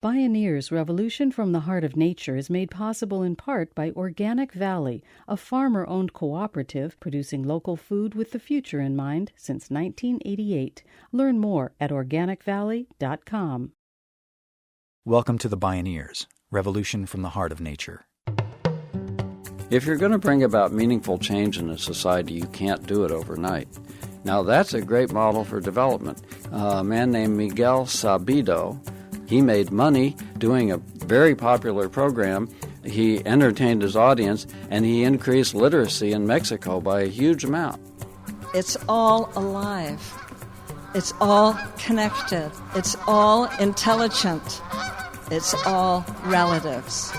Bioneers Revolution from the Heart of Nature is made possible in part by Organic Valley, a farmer-owned cooperative producing local food with the future in mind since 1988. Learn more at organicvalley.com. Welcome to the Bioneers, Revolution from the Heart of Nature. If you're going to bring about meaningful change in a society, you can't do it overnight. Now, that's a great model for development. A man named Miguel Sabido, he made money doing a very popular program. He entertained his audience, and he increased literacy in Mexico by a huge amount. It's all alive. It's all connected. It's all intelligent. It's all relatives.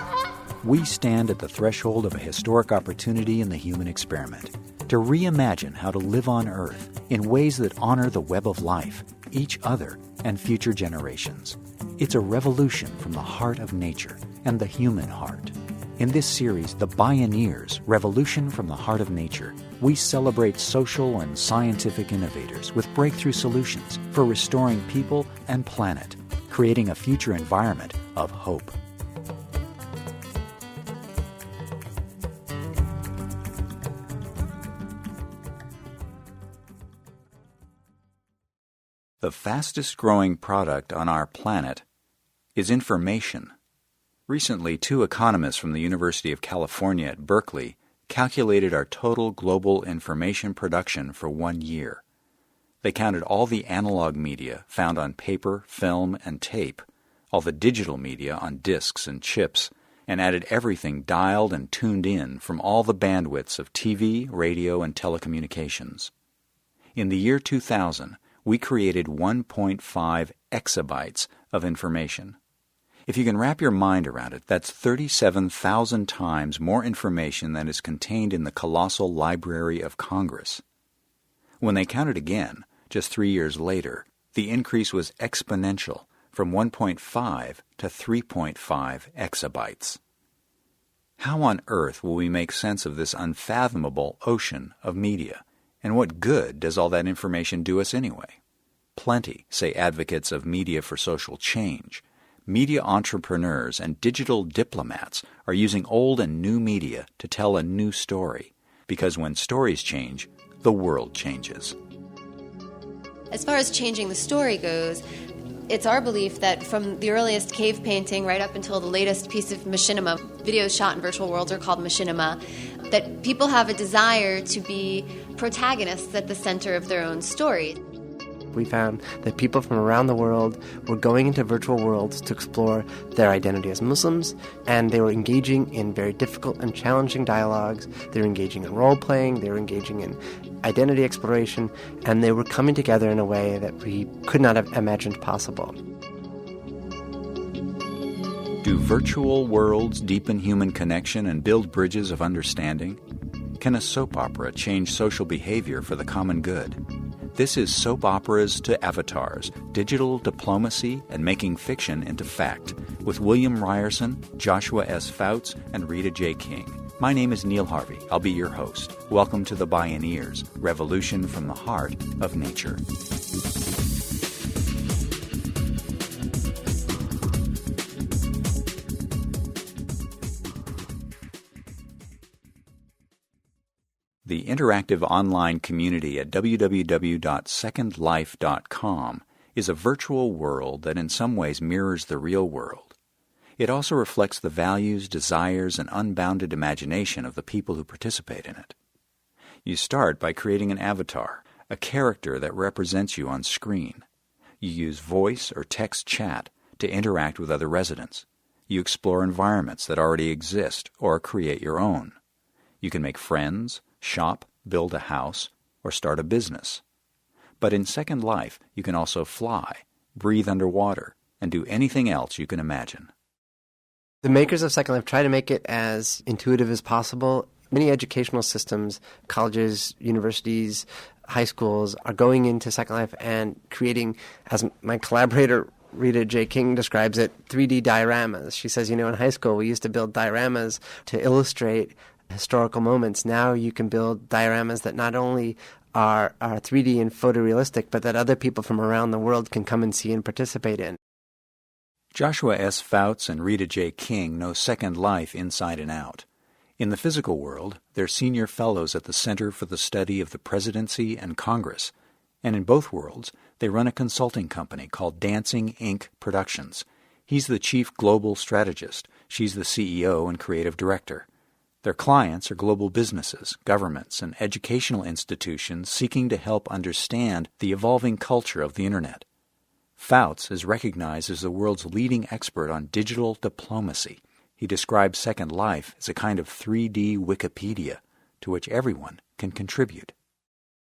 We stand at the threshold of a historic opportunity in the human experiment to reimagine how to live on Earth in ways that honor the web of life, each other, and future generations. It's a revolution from the heart of nature and the human heart. In this series, The Bioneers, Revolution from the Heart of Nature, we celebrate social and scientific innovators with breakthrough solutions for restoring people and planet, creating a future environment of hope. The fastest growing product on our planet is information. Recently, 2 economists from the University of California at Berkeley calculated our total global information production for 1 year. They counted all the analog media found on paper, film, and tape, all the digital media on disks and chips, and added everything dialed and tuned in from all the bandwidths of TV, radio, and telecommunications. In the year 2000, we created 1.5 exabytes of information. If you can wrap your mind around it, that's 37,000 times more information than is contained in the colossal Library of Congress. When they counted again, just 3 years later, the increase was exponential, from 1.5 to 3.5 exabytes. How on earth will we make sense of this unfathomable ocean of media? And what good does all that information do us anyway? Plenty, say advocates of media for social change. Media entrepreneurs and digital diplomats are using old and new media to tell a new story, because when stories change, the world changes. As far as changing the story goes, it's our belief that from the earliest cave painting right up until the latest piece of machinima, videos shot in virtual worlds are called machinima, that people have a desire to be protagonists at the center of their own story. We found that people from around the world were going into virtual worlds to explore their identity as Muslims, and they were engaging in very difficult and challenging dialogues. They were engaging in role-playing, they were engaging in identity exploration, and they were coming together in a way that we could not have imagined possible. Do virtual worlds deepen human connection and build bridges of understanding? Can a soap opera change social behavior for the common good? This is Soap Operas to Avatars, Digital Diplomacy and Making Fiction into Fact, with William Ryerson, Joshua S. Fouts, and Rita J. King. My name is Neil Harvey. I'll be your host. Welcome to the Bioneers, Revolution from the Heart of Nature. The interactive online community at www.secondlife.com is a virtual world that in some ways mirrors the real world. It also reflects the values, desires, and unbounded imagination of the people who participate in it. You start by creating an avatar, a character that represents you on screen. You use voice or text chat to interact with other residents. You explore environments that already exist or create your own. You can make friends, shop, build a house, or start a business. But in Second Life, you can also fly, breathe underwater, and do anything else you can imagine. The makers of Second Life try to make it as intuitive as possible. Many educational systems, colleges, universities, high schools are going into Second Life and creating, as my collaborator Rita J. King describes it, 3D dioramas. She says, in high school we used to build dioramas to illustrate historical moments. Now you can build dioramas that not only are 3D and photorealistic, but that other people from around the world can come and see and participate in. Joshua S. Fouts and Rita J. King know Second Life inside and out. In the physical world, they're senior fellows at the Center for the Study of the Presidency and Congress, and in both worlds, they run a consulting company called Dancing Inc. Productions. He's the chief global strategist. She's the CEO and creative director. Their clients are global businesses, governments, and educational institutions seeking to help understand the evolving culture of the Internet. Fouts is recognized as the world's leading expert on digital diplomacy. He describes Second Life as a kind of 3D Wikipedia to which everyone can contribute.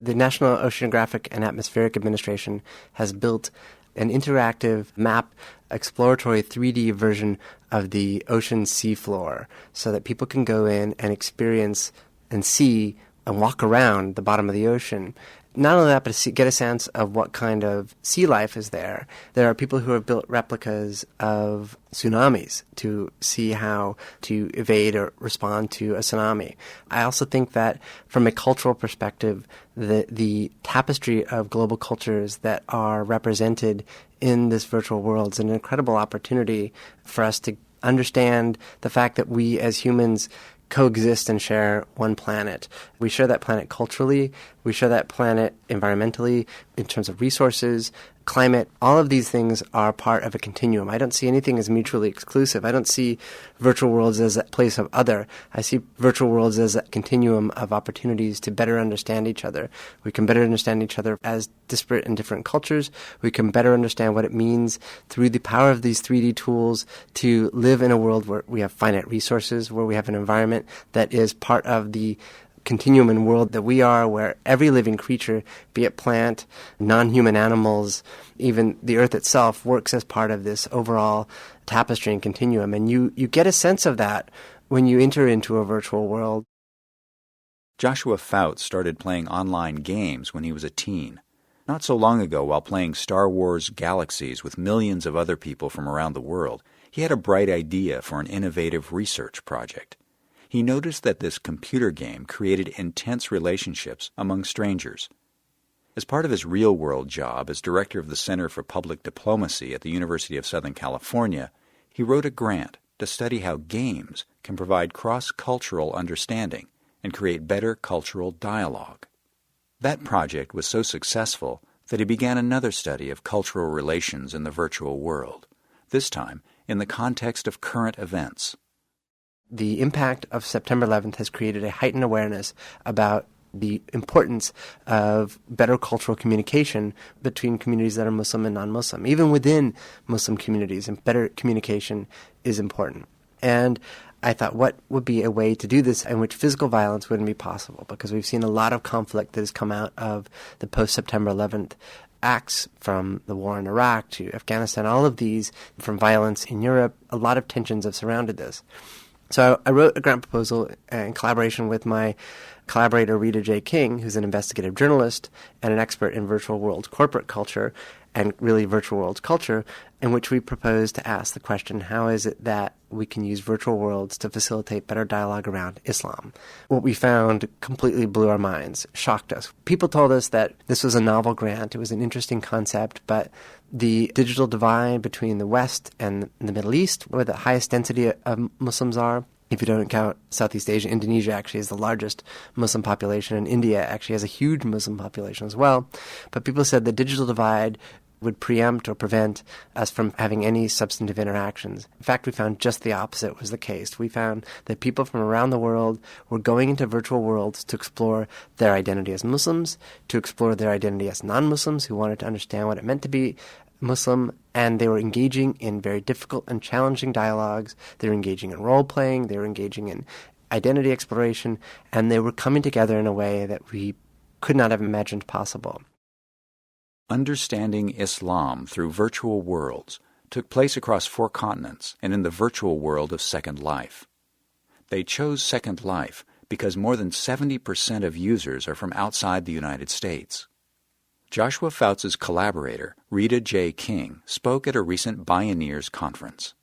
The National Oceanographic and Atmospheric Administration has built an interactive map, exploratory 3D version of the ocean seafloor so that people can go in and experience and see and walk around the bottom of the ocean. Not only that, but to get a sense of what kind of sea life is there. There are people who have built replicas of tsunamis to see how to evade or respond to a tsunami. I also think that from a cultural perspective, the tapestry of global cultures that are represented in this virtual world is an incredible opportunity for us to understand the fact that we as humans coexist and share one planet. We share that planet culturally, we share that planet environmentally, in terms of resources, climate. All of these things are part of a continuum. I don't see anything as mutually exclusive. I don't see virtual worlds as a place of other. I see virtual worlds as a continuum of opportunities to better understand each other. We can better understand each other as disparate and different cultures. We can better understand what it means through the power of these 3D tools to live in a world where we have finite resources, where we have an environment that is part of the continuum and world that we are, where every living creature, be it plant, non-human animals, even the earth itself, works as part of this overall tapestry and continuum. And you get a sense of that when you enter into a virtual world. Joshua Fouts started playing online games when he was a teen. Not so long ago, while playing Star Wars Galaxies with millions of other people from around the world, he had a bright idea for an innovative research project. He noticed that this computer game created intense relationships among strangers. As part of his real-world job as director of the Center for Public Diplomacy at the University of Southern California, he wrote a grant to study how games can provide cross-cultural understanding and create better cultural dialogue. That project was so successful that he began another study of cultural relations in the virtual world, this time in the context of current events. The impact of September 11th has created a heightened awareness about the importance of better cultural communication between communities that are Muslim and non-Muslim. Even within Muslim communities, and better communication is important. And I thought, what would be a way to do this in which physical violence wouldn't be possible? Because we've seen a lot of conflict that has come out of the post-September 11th acts, from the war in Iraq to Afghanistan, all of these, from violence in Europe. A lot of tensions have surrounded this. So I wrote a grant proposal in collaboration with my collaborator Rita J. King, who's an investigative journalist and an expert in virtual world corporate culture and really virtual world culture, in which we proposed to ask the question, how is it that we can use virtual worlds to facilitate better dialogue around Islam? What we found completely blew our minds, shocked us. People told us that this was a novel grant, it was an interesting concept, but the digital divide between the West and the Middle East, where the highest density of Muslims are, if you don't count Southeast Asia, Indonesia actually is the largest Muslim population, and India actually has a huge Muslim population as well. But people said the digital divide would preempt or prevent us from having any substantive interactions. In fact, we found just the opposite was the case. We found that people from around the world were going into virtual worlds to explore their identity as Muslims, to explore their identity as non-Muslims who wanted to understand what it meant to be Muslim, and they were engaging in very difficult and challenging dialogues. They were engaging in role-playing, they were engaging in identity exploration, and they were coming together in a way that we could not have imagined possible. Understanding Islam through virtual worlds took place across 4 continents and in the virtual world of Second Life. They chose Second Life because more than 70% of users are from outside the United States. Joshua Fouts' collaborator, Rita J. King, spoke at a recent Bioneers conference.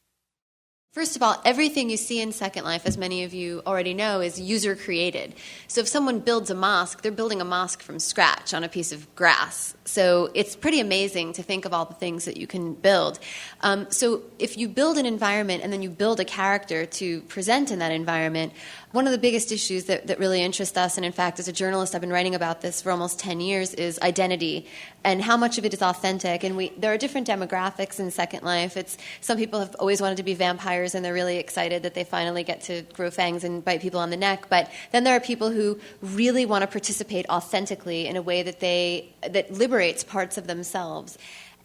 First of all, everything you see in Second Life, as many of you already know, is user-created. So if someone builds a mosque, they're building a mosque from scratch on a piece of grass. So it's pretty amazing to think of all the things that you can build. So if you build an environment and then you build a character to present in that environment, one of the biggest issues that really interest us, and in fact, as a journalist, I've been writing about this for almost 10 years, is identity and how much of it is authentic. And there are different demographics in Second Life. Some people have always wanted to be vampires, and they're really excited that they finally get to grow fangs and bite people on the neck. But then there are people who really want to participate authentically in a way that liberates parts of themselves.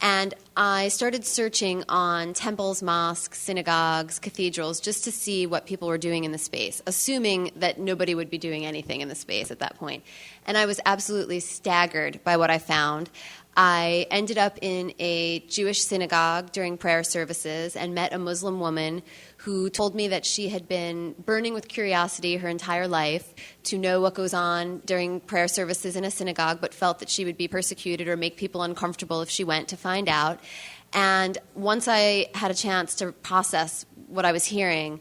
And I started searching on temples, mosques, synagogues, cathedrals, just to see what people were doing in the space, assuming that nobody would be doing anything in the space at that point. And I was absolutely staggered by what I found. I ended up in a Jewish synagogue during prayer services and met a Muslim woman who told me that she had been burning with curiosity her entire life to know what goes on during prayer services in a synagogue, but felt that she would be persecuted or make people uncomfortable if she went to find out. And once I had a chance to process what I was hearing,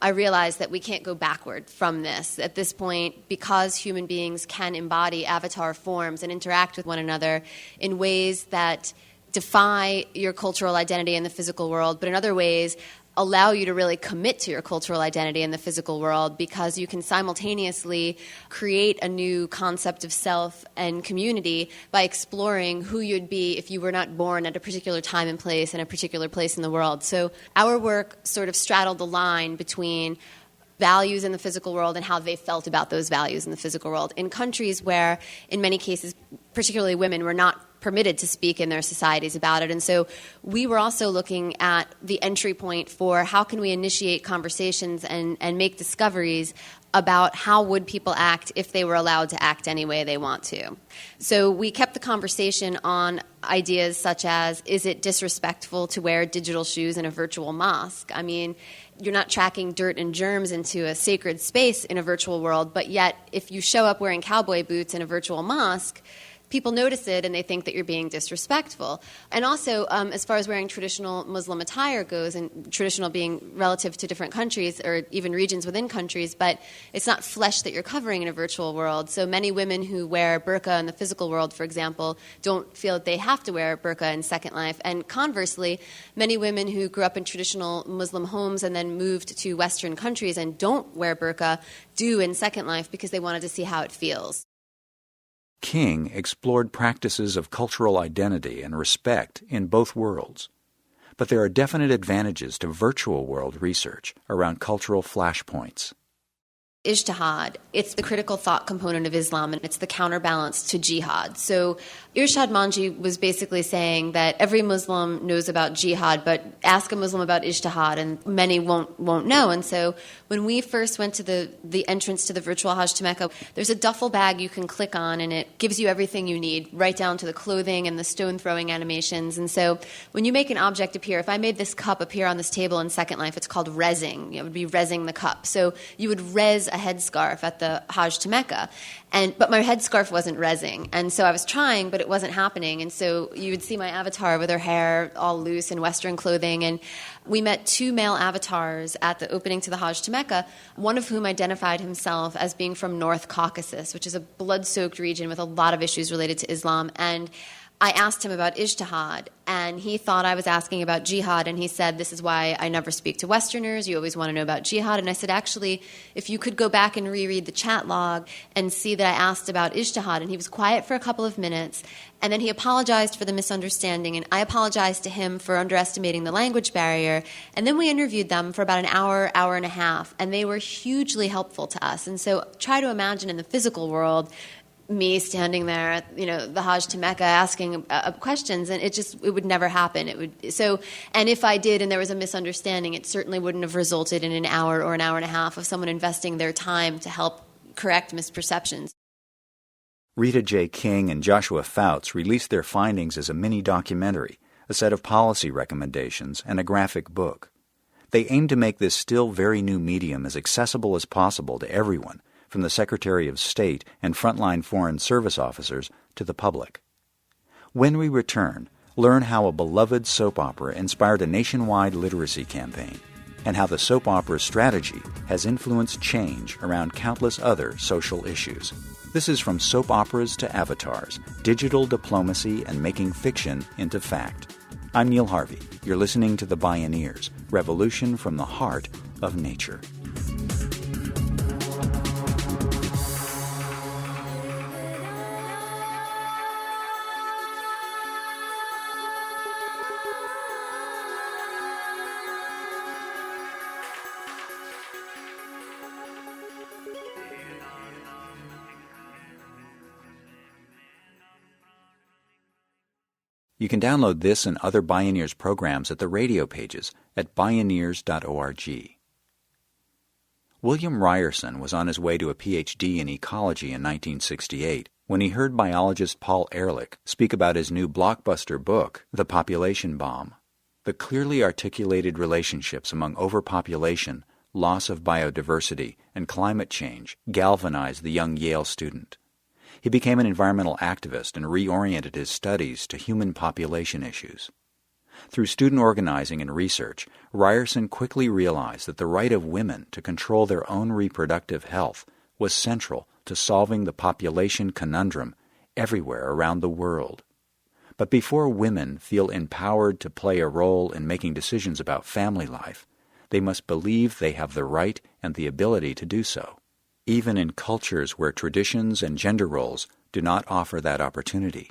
I realized that we can't go backward from this. At this point, because human beings can embody avatar forms and interact with one another in ways that defy your cultural identity in the physical world, but in other ways allow you to really commit to your cultural identity in the physical world, because you can simultaneously create a new concept of self and community by exploring who you'd be if you were not born at a particular time and place in a particular place in the world. So our work sort of straddled the line between values in the physical world and how they felt about those values in the physical world in countries where, in many cases, particularly women, were not permitted to speak in their societies about it. And so we were also looking at the entry point for how can we initiate conversations and make discoveries about how would people act if they were allowed to act any way they want to. So we kept the conversation on ideas such as, is it disrespectful to wear digital shoes in a virtual mosque? I mean, you're not tracking dirt and germs into a sacred space in a virtual world, but yet if you show up wearing cowboy boots in a virtual mosque, people notice it and they think that you're being disrespectful. And also, as far as wearing traditional Muslim attire goes, and traditional being relative to different countries or even regions within countries, but it's not flesh that you're covering in a virtual world. So many women who wear burqa in the physical world, for example, don't feel that they have to wear burqa in Second Life. And conversely, many women who grew up in traditional Muslim homes and then moved to Western countries and don't wear burqa do in Second Life because they wanted to see how it feels. King explored practices of cultural identity and respect in both worlds. But there are definite advantages to virtual world research around cultural flashpoints. Ijtihad, it's the critical thought component of Islam, and it's the counterbalance to jihad. So Irshad Manji was basically saying that every Muslim knows about jihad, but ask a Muslim about ijtihad, and many won't know. And so when we first went to the entrance to the virtual Hajj to Mecca, there's a duffel bag you can click on, and it gives you everything you need, right down to the clothing and the stone-throwing animations. And so when you make an object appear, if I made this cup appear on this table in Second Life, it's called rezzing. It would be rezzing the cup. So you would rezz a headscarf at the Hajj to Mecca, but my headscarf wasn't rezzing, and so I was trying, but it wasn't happening. And so you would see my avatar with her hair all loose in Western clothing, and we met two male avatars at the opening to the Hajj to Mecca, one of whom identified himself as being from North Caucasus, which is a blood-soaked region with a lot of issues related to Islam. And I asked him about ijtihad, and he thought I was asking about jihad, and he said, this is why I never speak to Westerners. You always want to know about jihad. And I said, actually, if you could go back and reread the chat log and see that I asked about ijtihad. And he was quiet for a couple of minutes, and then he apologized for the misunderstanding, and I apologized to him for underestimating the language barrier. And then we interviewed them for about an hour and a half, and they were hugely helpful to us. And so try to imagine in the physical world me standing there at, the Hajj to Mecca asking questions, and it would never happen. And if I did and there was a misunderstanding, it certainly wouldn't have resulted in an hour or an hour and a half of someone investing their time to help correct misperceptions. Rita J. King and Joshua Fouts released their findings as a mini-documentary, a set of policy recommendations, and a graphic book. They aim to make this still very new medium as accessible as possible to everyone, from the Secretary of State and frontline Foreign Service officers to the public. When we return, learn how a beloved soap opera inspired a nationwide literacy campaign. and how the soap opera's strategy has influenced change around countless other social issues. This is From Soap Operas to Avatars, Digital Diplomacy and Making Fiction into Fact. I'm Neil Harvey. You're listening to the Bioneers, Revolution from the Heart of Nature. You can download this and other Bioneers programs at the radio pages at bioneers.org. William Ryerson was on his way to a Ph.D. in ecology in 1968 when he heard biologist Paul Ehrlich speak about his new blockbuster book, The Population Bomb. The clearly articulated relationships among overpopulation, loss of biodiversity, and climate change galvanized the young Yale student. He became an environmental activist and reoriented his studies to human population issues. Through student organizing and research, Ryerson quickly realized that the right of women to control their own reproductive health was central to solving the population conundrum everywhere around the world. But before women feel empowered to play a role in making decisions about family life, they must believe they have the right and the ability to do so, even in cultures where traditions and gender roles do not offer that opportunity.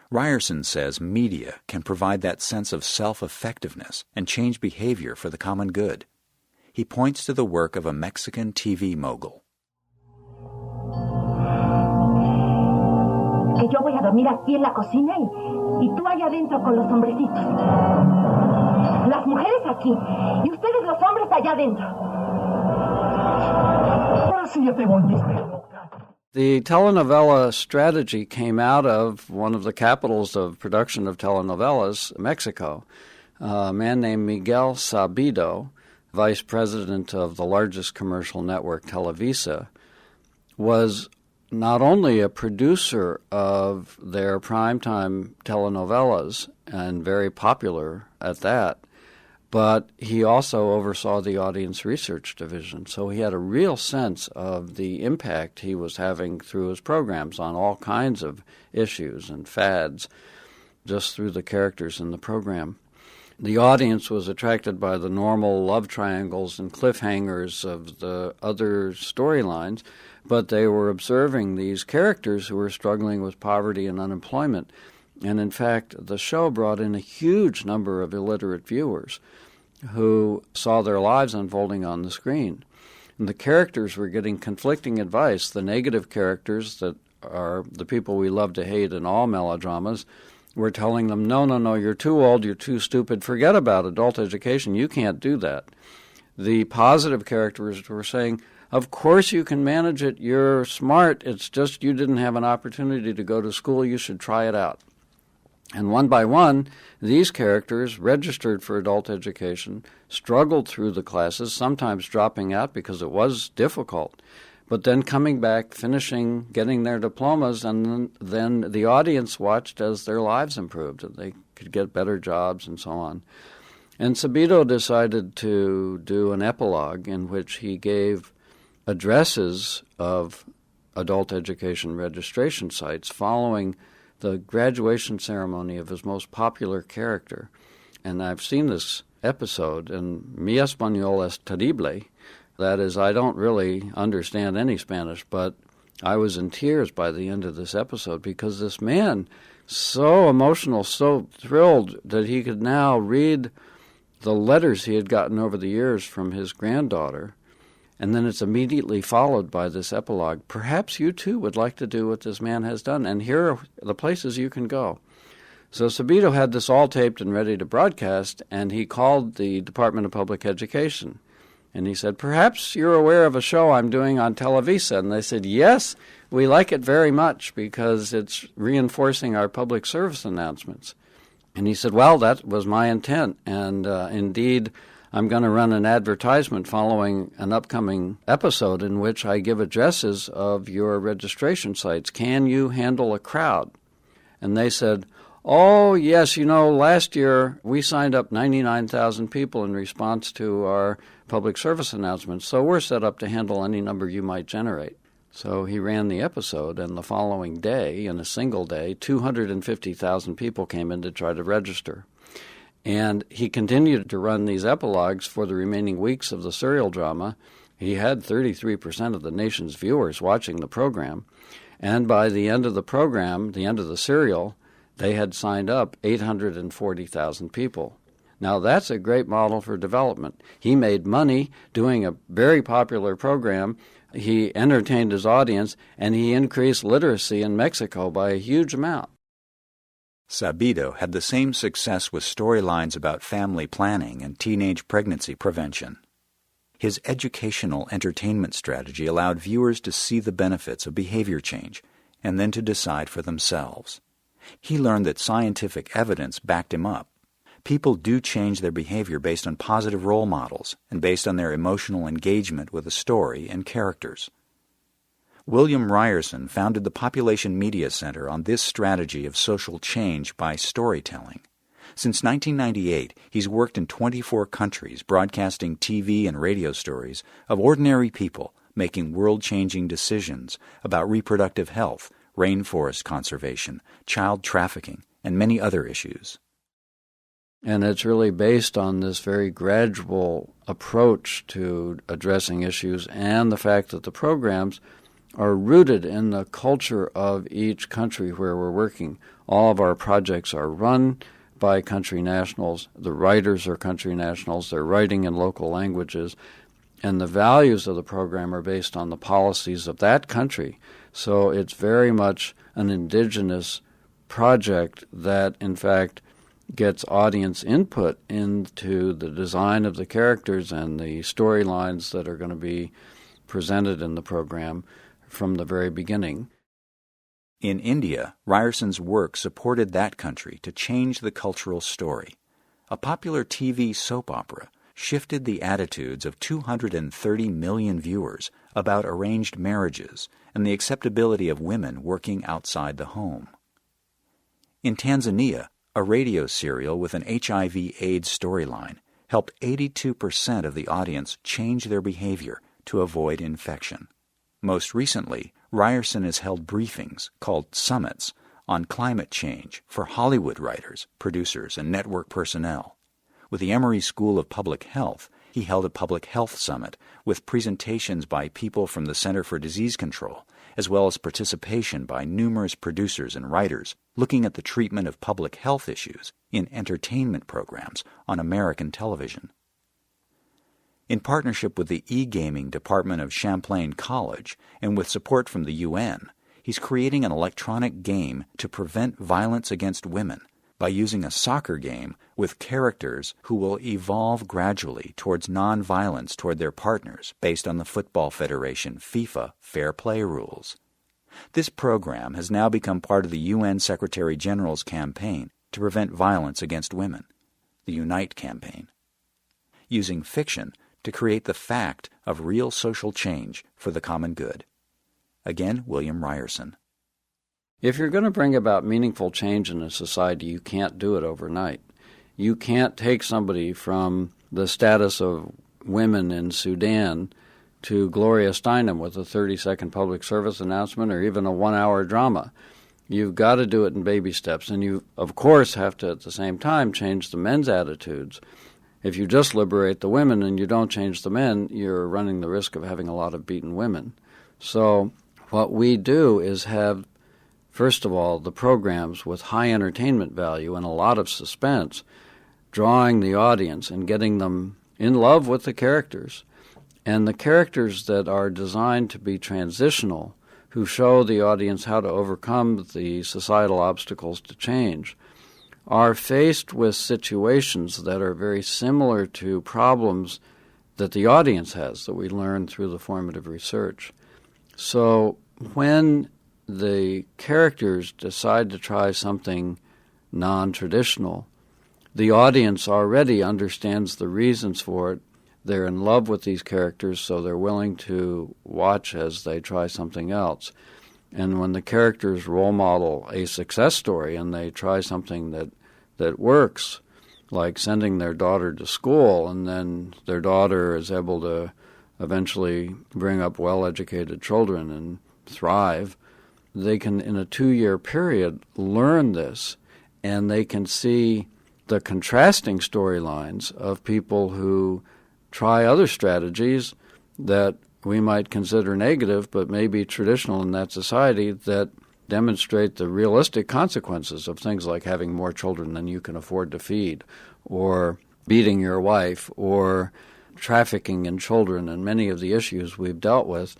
Ryerson says media can provide that sense of self-effectiveness and change behavior for the common good. He points to the work of a Mexican TV mogul. Que yo voy a dormir aquí en la cocina y tú allá adentro con los hombrecitos. Las mujeres aquí y ustedes los hombres allá adentro. The telenovela strategy came out of one of the capitals of production of telenovelas, Mexico. A man named Miguel Sabido, vice president of the largest commercial network, Televisa, was not only a producer of their primetime telenovelas, and very popular at that, but he also oversaw the audience research division. So he had a real sense of the impact he was having through his programs on all kinds of issues and fads, just through the characters in the program. The audience was attracted by the normal love triangles and cliffhangers of the other storylines, but they were observing these characters who were struggling with poverty and unemployment. And in fact, the show brought in a huge number of illiterate viewers who saw their lives unfolding on the screen. And the characters were getting conflicting advice. The negative characters, that are the people we love to hate in all melodramas, were telling them, no, you're too old, you're too stupid, forget about adult education, you can't do that. The positive characters were saying, of course you can manage it, you're smart, it's just you didn't have an opportunity to go to school, you should try it out. And one by one, these characters registered for adult education, struggled through the classes, sometimes dropping out because it was difficult, but then coming back, finishing, getting their diplomas, and then the audience watched as their lives improved, and they could get better jobs and so on. And Sabido decided to do an epilogue in which he gave addresses of adult education registration sites following the graduation ceremony of his most popular character. And I've seen this episode, and mi español es terrible. That is, I don't really understand any Spanish, but I was in tears by the end of this episode because this man, so emotional, so thrilled that he could now read the letters he had gotten over the years from his granddaughter, and then it's immediately followed by this epilogue. Perhaps you too would like to do what this man has done, and here are the places you can go. So Sabido had this all taped and ready to broadcast, and he called the Department of Public Education. And he said, perhaps you're aware of a show I'm doing on Televisa. And they said, yes, we like it very much because it's reinforcing our public service announcements. And he said, well, that was my intent. And indeed, I'm going to run an advertisement following an upcoming episode in which I give addresses of your registration sites. Can you handle a crowd? And they said, Oh, yes. Last year we signed up 99,000 people in response to our public service announcements, so we're set up to handle any number you might generate. So he ran the episode, and the following day, in a single day, 250,000 people came in to try to register. And he continued to run these epilogues for the remaining weeks of the serial drama. He had 33% of the nation's viewers watching the program. And by the end of the program, the end of the serial, they had signed up 840,000 people. Now, that's a great model for development. He made money doing a very popular program. He entertained his audience, and he increased literacy in Mexico by a huge amount. Sabido had the same success with storylines about family planning and teenage pregnancy prevention. His educational entertainment strategy allowed viewers to see the benefits of behavior change and then to decide for themselves. He learned that scientific evidence backed him up. People do change their behavior based on positive role models and based on their emotional engagement with a story and characters. William Ryerson founded the Population Media Center on this strategy of social change by storytelling. Since 1998, he's worked in 24 countries broadcasting TV and radio stories of ordinary people making world-changing decisions about reproductive health, rainforest conservation, child trafficking, and many other issues. And it's really based on this very gradual approach to addressing issues and the fact that the programs are rooted in the culture of each country where we're working. All of our projects are run by country nationals. The writers are country nationals. They're writing in local languages. And the values of the program are based on the policies of that country. So it's very much an indigenous project that, in fact, gets audience input into the design of the characters and the storylines that are going to be presented in the program from the very beginning. In India, Ryerson's work supported that country to change the cultural story. A popular TV soap opera shifted the attitudes of 230 million viewers about arranged marriages and the acceptability of women working outside the home. In Tanzania, a radio serial with an HIV/AIDS storyline helped 82% of the audience change their behavior to avoid infection. Most recently, Ryerson has held briefings called summits on climate change for Hollywood writers, producers, and network personnel. With the Emory School of Public Health, he held a public health summit with presentations by people from the Center for Disease Control, as well as participation by numerous producers and writers looking at the treatment of public health issues in entertainment programs on American television. In partnership with the e-gaming department of Champlain College and with support from the UN, he's creating an electronic game to prevent violence against women by using a soccer game with characters who will evolve gradually towards non-violence toward their partners based on the Football Federation FIFA fair play rules. This program has now become part of the UN Secretary General's campaign to prevent violence against women, the Unite campaign, using fiction to create the fact of real social change for the common good. Again, William Ryerson. If you're going to bring about meaningful change in a society, you can't do it overnight. You can't take somebody from the status of women in Sudan to Gloria Steinem with a 30-second public service announcement or even a 1-hour drama. You've got to do it in baby steps, and you, of course, have to, at the same time, change the men's attitudes. If you just liberate the women and you don't change the men, you're running the risk of having a lot of beaten women. So what we do is have, first of all, the programs with high entertainment value and a lot of suspense, drawing the audience and getting them in love with the characters. And the characters that are designed to be transitional, who show the audience how to overcome the societal obstacles to change, are faced with situations that are very similar to problems that the audience has that we learn through the formative research. So when the characters decide to try something non-traditional, the audience already understands the reasons for it. They're in love with these characters, so they're willing to watch as they try something else. And when the characters role model a success story and they try something that works, like sending their daughter to school, and then their daughter is able to eventually bring up well-educated children and thrive, they can, in a 2-year period, learn this, and they can see the contrasting storylines of people who try other strategies that we might consider negative but may be traditional in that society, that demonstrate the realistic consequences of things like having more children than you can afford to feed, or beating your wife, or trafficking in children, and many of the issues we've dealt with.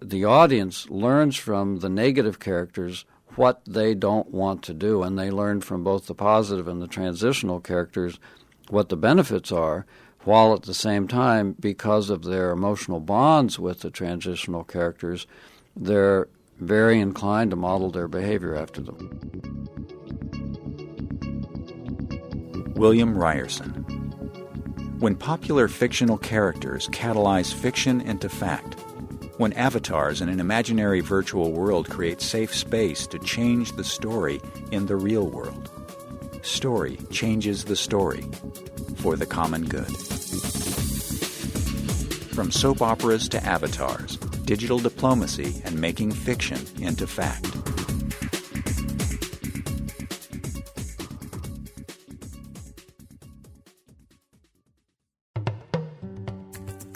The audience learns from the negative characters what they don't want to do, and they learn from both the positive and the transitional characters what the benefits are, while at the same time, because of their emotional bonds with the transitional characters, they're very inclined to model their behavior after them. William Ryerson. When popular fictional characters catalyze fiction into fact, when avatars in an imaginary virtual world create safe space to change the story in the real world, story changes the story for the common good. From soap operas to avatars, digital diplomacy and making fiction into fact.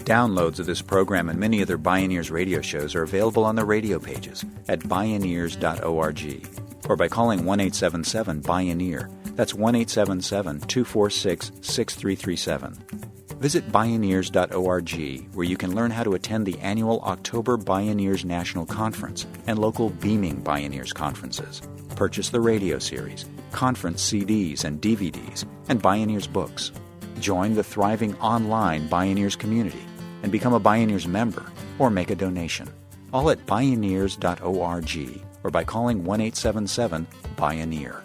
Downloads of this program and many other Bioneers radio shows are available on the radio pages at bioneers.org or by calling 1-877-BIONEER. That's 1-877-246-6337. Visit Bioneers.org, where you can learn how to attend the annual October Bioneers National Conference and local Beaming Bioneers conferences. Purchase the radio series, conference CDs and DVDs, and Bioneers books. Join the thriving online Bioneers community and become a Bioneers member or make a donation. All at Bioneers.org or by calling 1-877-BIONEER.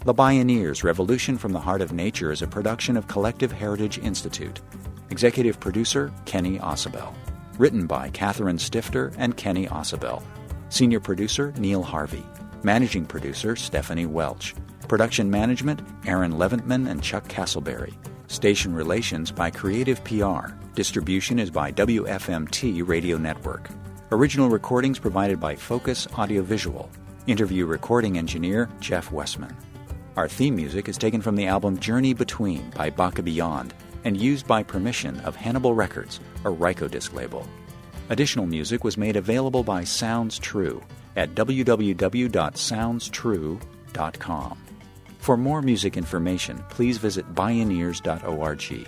The Bioneers, Revolution from the Heart of Nature is a production of Collective Heritage Institute. Executive producer, Kenny Ausubel. Written by Catherine Stifter and Kenny Ausubel. Senior producer, Neil Harvey. Managing producer, Stephanie Welch. Production management, Aaron Leventman and Chuck Castleberry. Station relations by Creative PR. Distribution is by WFMT Radio Network. Original recordings provided by Focus Audiovisual. Interview recording engineer, Jeff Westman. Our theme music is taken from the album Journey Between by Baka Beyond and used by permission of Hannibal Records, a Rykodisc label. Additional music was made available by Sounds True at www.soundstrue.com. For more music information, please visit Bioneers.org.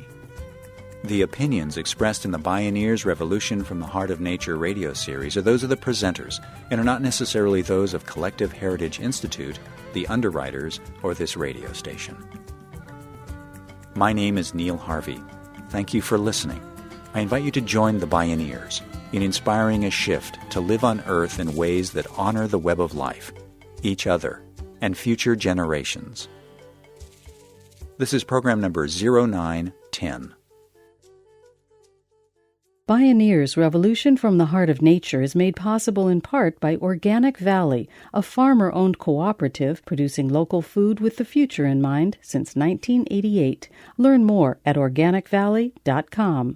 The opinions expressed in the Bioneers Revolution from the Heart of Nature radio series are those of the presenters and are not necessarily those of Collective Heritage Institute, the underwriters, or this radio station. My name is Neil Harvey. Thank you for listening. I invite you to join the Bioneers in inspiring a shift to live on Earth in ways that honor the web of life, each other, and future generations. This is program number 0910. Bioneers, Revolution from the Heart of Nature is made possible in part by Organic Valley, a farmer-owned cooperative producing local food with the future in mind since 1988. Learn more at organicvalley.com.